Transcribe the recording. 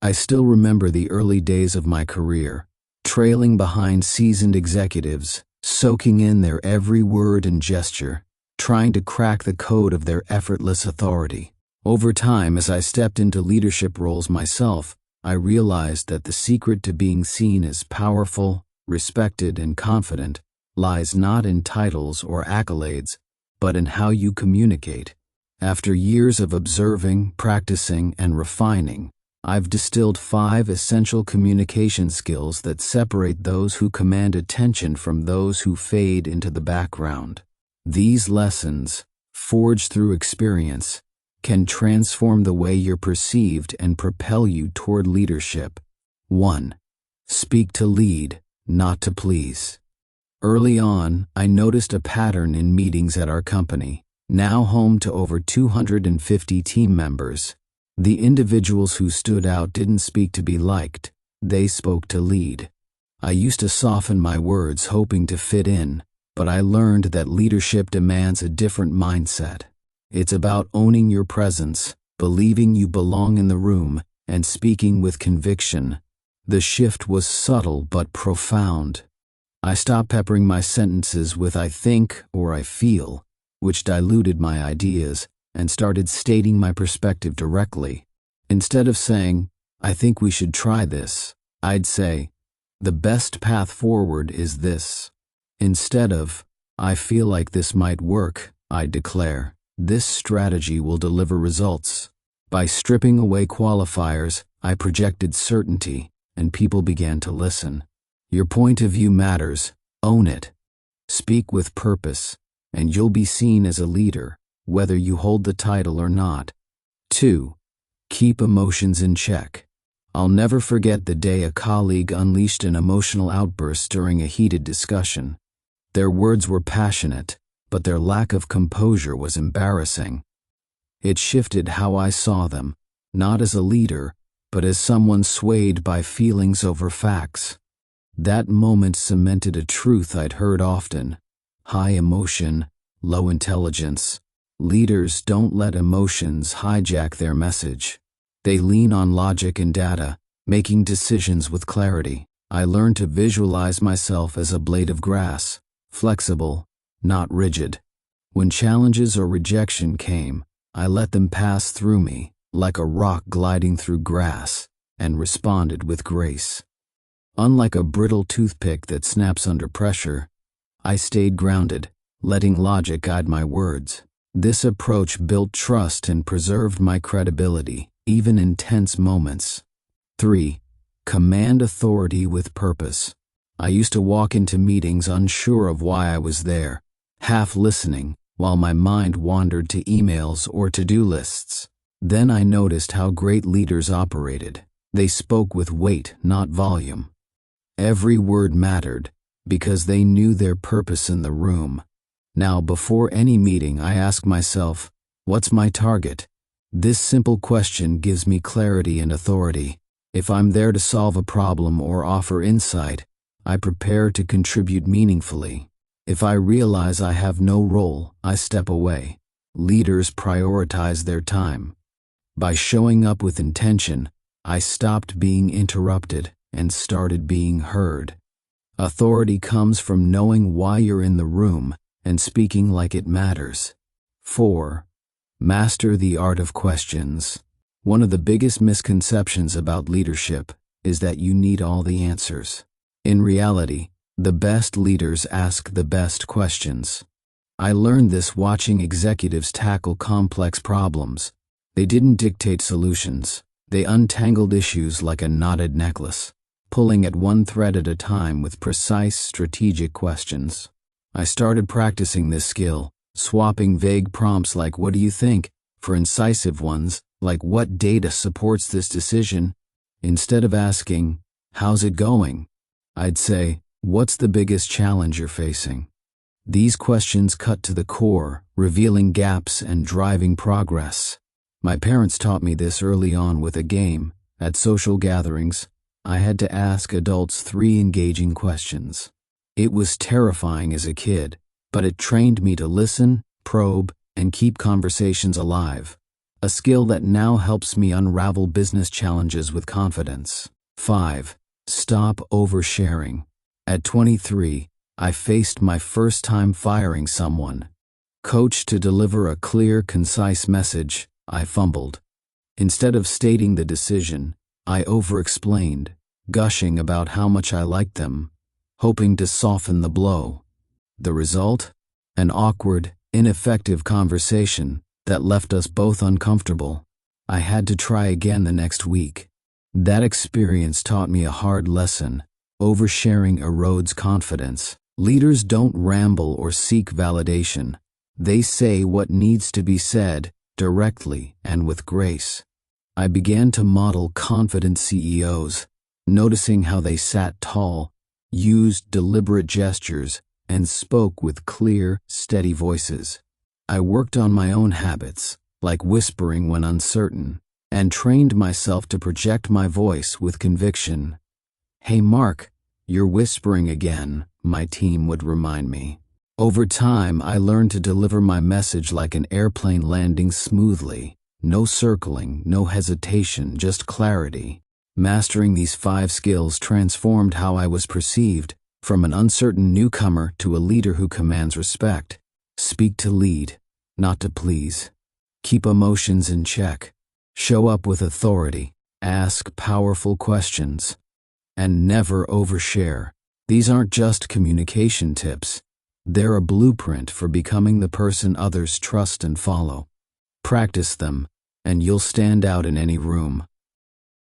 I still remember the early days of my career, trailing behind seasoned executives, soaking in their every word and gesture, trying to crack the code of their effortless authority. Over time, as I stepped into leadership roles myself, I realized that the secret to being seen as powerful, respected, and confident lies not in titles or accolades, but in how you communicate. After years of observing, practicing, and refining, I've distilled 5 essential communication skills that separate those who command attention from those who fade into the background. These lessons, forged through experience, can transform the way you're perceived and propel you toward leadership. 1. Speak to lead, not to please. Early on, I noticed a pattern in meetings at our company, now home to over 250 team members. The individuals who stood out didn't speak to be liked, they spoke to lead. I used to soften my words hoping to fit in, but I learned that leadership demands a different mindset. It's about owning your presence, believing you belong in the room, and speaking with conviction. The shift was subtle but profound. I stopped peppering my sentences with "I think" or "I feel," which diluted my ideas, and started stating my perspective directly. Instead of saying, "I think we should try this," I'd say, "The best path forward is this." Instead of, "I feel like this might work," I'd declare, "This strategy will deliver results." By stripping away qualifiers, I projected certainty, and people began to listen. Your point of view matters. Own it. Speak with purpose, and you'll be seen as a leader, whether you hold the title or not. 2. Keep emotions in check. I'll never forget the day a colleague unleashed an emotional outburst during a heated discussion. Their words were passionate, but their lack of composure was embarrassing. It shifted how I saw them, not as a leader, but as someone swayed by feelings over facts. That moment cemented a truth I'd heard often: high emotion, low intelligence. Leaders don't let emotions hijack their message. They lean on logic and data, making decisions with clarity. I learned to visualize myself as a blade of grass, flexible, not rigid. When challenges or rejection came, I let them pass through me, like a rock gliding through grass, and responded with grace. Unlike a brittle toothpick that snaps under pressure, I stayed grounded, letting logic guide my words. This approach built trust and preserved my credibility, even in tense moments. 3. Command authority with purpose. I used to walk into meetings unsure of why I was there, half listening, while my mind wandered to emails or to-do lists. Then I noticed how great leaders operated. They spoke with weight, not volume. Every word mattered, because they knew their purpose in the room. Now, before any meeting, I ask myself, what's my target? This simple question gives me clarity and authority. If I'm there to solve a problem or offer insight, I prepare to contribute meaningfully. If I realize I have no role, I step away. Leaders prioritize their time. By showing up with intention, I stopped being interrupted and started being heard. Authority comes from knowing why you're in the room and speaking like it matters. 4. Master the art of questions. One of the biggest misconceptions about leadership is that you need all the answers. In reality, the best leaders ask the best questions. I learned this watching executives tackle complex problems. They didn't dictate solutions. They untangled issues like a knotted necklace, pulling at one thread at a time with precise, strategic questions. I started practicing this skill, swapping vague prompts like "what do you think?" for incisive ones like "what data supports this decision?" Instead of asking, "how's it going?" I'd say, "what's the biggest challenge you're facing?" These questions cut to the core, revealing gaps and driving progress. My parents taught me this early on with a game. At social gatherings, I had to ask adults 3 engaging questions. It was terrifying as a kid, but it trained me to listen, probe, and keep conversations alive. a skill that now helps me unravel business challenges with confidence. 5. Stop oversharing. At 23, I faced my first time firing someone. Coached to deliver a clear, concise message, I fumbled. Instead of stating the decision, I over-explained, gushing about how much I liked them, hoping to soften the blow. The result? An awkward, ineffective conversation that left us both uncomfortable. I had to try again the next week. That experience taught me a hard lesson. Oversharing erodes confidence. Leaders don't ramble or seek validation. They say what needs to be said, directly and with grace. I began to model confident CEOs, noticing how they sat tall, used deliberate gestures, and spoke with clear, steady voices. I worked on my own habits, like whispering when uncertain, and trained myself to project my voice with conviction. "Hey Mark, you're whispering again," my team would remind me. Over time, I learned to deliver my message like an airplane landing smoothly. No circling, no hesitation, just clarity. Mastering these 5 skills transformed how I was perceived, from an uncertain newcomer to a leader who commands respect. Speak to lead, not to please. Keep emotions in check. Show up with authority. Ask powerful questions. And never overshare. These aren't just communication tips. They're a blueprint for becoming the person others trust and follow. Practice them, and you'll stand out in any room.